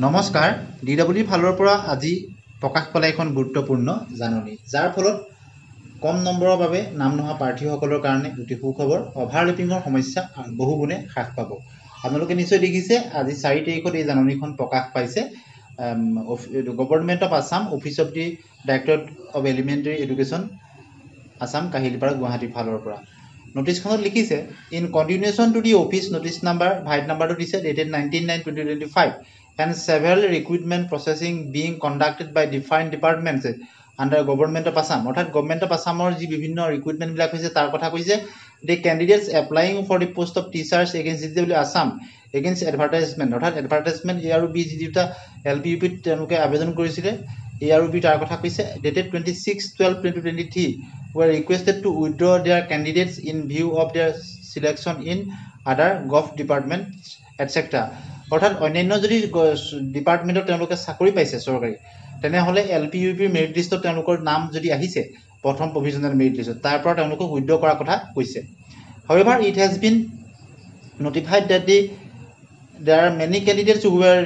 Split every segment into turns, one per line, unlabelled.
নমস্কাৰ DW ফালৰ পৰা আজি প্ৰকাশ পালে এখন গুৰুত্বপূৰ্ণ জাননী যাৰ ফলত কম নম্বৰৰ বাবে নাম নহা প্ৰাৰ্থীসকলৰ কাৰণে অতি সুখবৰ অভাৰলেপিঙৰ সমস্যা বহুগুণে হ্ৰাস পাব। আপোনালোকে নিশ্চয় দেখিছে আজি 4 তাৰিখত এই জাননীখন প্ৰকাশ পাইছে government of Assam office of the directorate of elementary education Assam Kahilipara Guwahati ফালৰ পৰা নোটিছখনত লিখিছে in continuation to the office notice number vide নাম্বাৰটো দিছে dated 19/9/2025 and several recruitment processing being conducted by different departments under government of Assam অর্থাৎ government of আসামৰ যি বিভিন্ন recruitment বিলাক হৈছে তাৰ কথা কৈছে the candidates applying for the post of teachers against DW Assam against advertisement অর্থাৎ advertisement A আৰু B যিটা LPUP তেওঁলোকে আবেদন কৰিছিল A আৰু B তাৰ কথা কৈছে dated 26/12/2023 were requested to withdraw their candidates in view of their selection in other gov departments etc. অর্থাৎ অন্যান্য যদি ডিপাৰ্টমেণ্টত তেওঁলোকে চাকৰি পাইছে চৰকাৰী তেনেহলে LPUPৰ মেৰিট লিষ্টত তেওঁলোকৰ নাম যদি আহিছে প্ৰথম প্ৰভিজনেল মেৰিট লিষ্টত তাৰ পৰা তেওঁলোকক উইথড্ৰ কৰাৰ কথা কৈছে however it has been notified that there are many candidates who were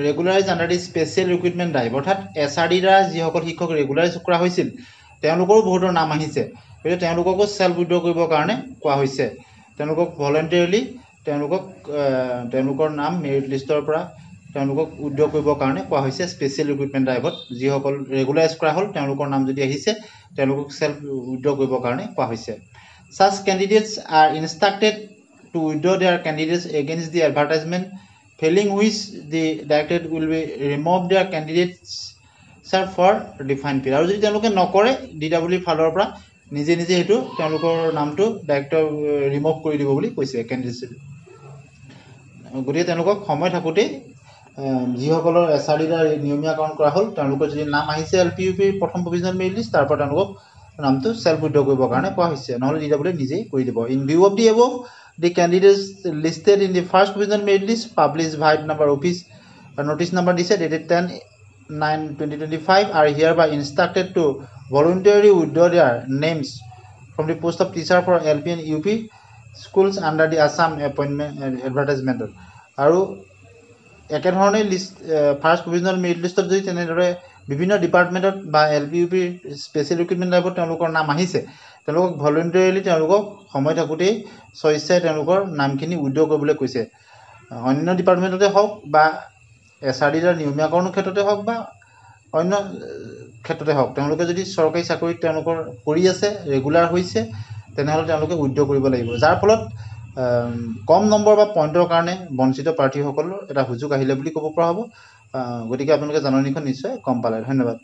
regularized under the special recruitment drive অৰ্থাৎ SRD দ্বাৰা যিসকল শিক্ষক ৰেগুলাৰাইজ কৰা হৈছিল তেওঁলোকৰ বহুতৰ নাম আহিছে কিন্তু তেওঁলোককো সেলফ উইথড্ৰ কৰিবৰ কাৰণে কোৱা হৈছে তেওঁলোকক ভলান্টাৰিলি তেওঁলোকৰ নাম মেৰিট লিষ্টৰ পৰা তেওঁলোকক উইথড্ৰ কৰিবৰ কাৰণে কোৱা হৈছে স্পেচিয়েল ৰিক্ৰুটমেণ্ট ড্ৰাইভত যিসকল ৰেগুলাৰাইজ কৰা হ'ল তেওঁলোকৰ নাম যদি আহিছে তেওঁলোকক সেলফ উইথড্ৰ কৰিবৰ কাৰণে কোৱা হৈছে such candidates are instructed to withdraw their candidates against the advertisement failing which the directorate will be remove their candidates for defined period আৰু যদি তেওঁলোকে নকৰে DW ফালৰ পৰা নিজে নিজে হেতু তেওঁলোকৰ নামটো ডাইৰেক্টৰ ৰিমুভ কৰি দিব বুলি কৈছে কেণ্ডিডেটছ গতিকে তেওঁলোকক সময় থাকোতে যিসকলৰ SRD দ্বাৰা নিয়মীয়াকৰণ কৰা হ'ল তেওঁলোকৰ যদি নাম আহিছে LPUP প্ৰথম প্ৰভিজনেল মেৰিট লিষ্ট তাৰ পৰা তেওঁলোকক নামটো সেলফ উইথড্ৰ কৰিবৰ কাৰণে কোৱা হৈছে নহলে DW নিজেই কৰি দিব in view of the above the candidates listed in the first provisional merit list published by number office notice number dice dated 10/9/2025 are hereby instructed to voluntarily withdraw their names from the post of teacher for LP and UP schools under the Assam appointment advertisement আৰু একে ধৰণে list first provisional merit লিষ্টত যদি তেনেদৰে বিভিন্ন ডিপাৰ্টমেণ্টত বা LPUP special recruitment ড্ৰাইভত তেওঁলোকৰ নাম আহিছে তেওঁলোকক ভলান্টাৰিলি তেওঁলোকক সময় থাকোতেই স্বেচ্ছাই তেওঁলোকৰ নামখিনি উইথড্ৰ কৰিবলৈ কৈছে অন্য ডিপাৰ্টমেণ্টতে হওক বা SRD ৰ নিয়মীয়াকৰণৰ ক্ষেত্ৰতে হওক বা অন্য ক্ষেত্ৰতে হওক তেওঁলোকে যদি চৰকাৰী চাকৰিত তেওঁলোকৰ কৰি আছে ৰেগুলাৰ হৈছে তেনেহলে তেওঁলোকে উইথড্ৰ কৰিব লাগিব যাৰ ফলত কম নম্বৰ বা পইণ্টৰ কাৰণে বঞ্চিত প্ৰাৰ্থীসকলৰ এটা সুযোগ আহিলে বুলি ক'ব পৰা হ'ব গতিকে আপোনালোকে জাননীখন নিশ্চয় গম পালে ধন্যবাদ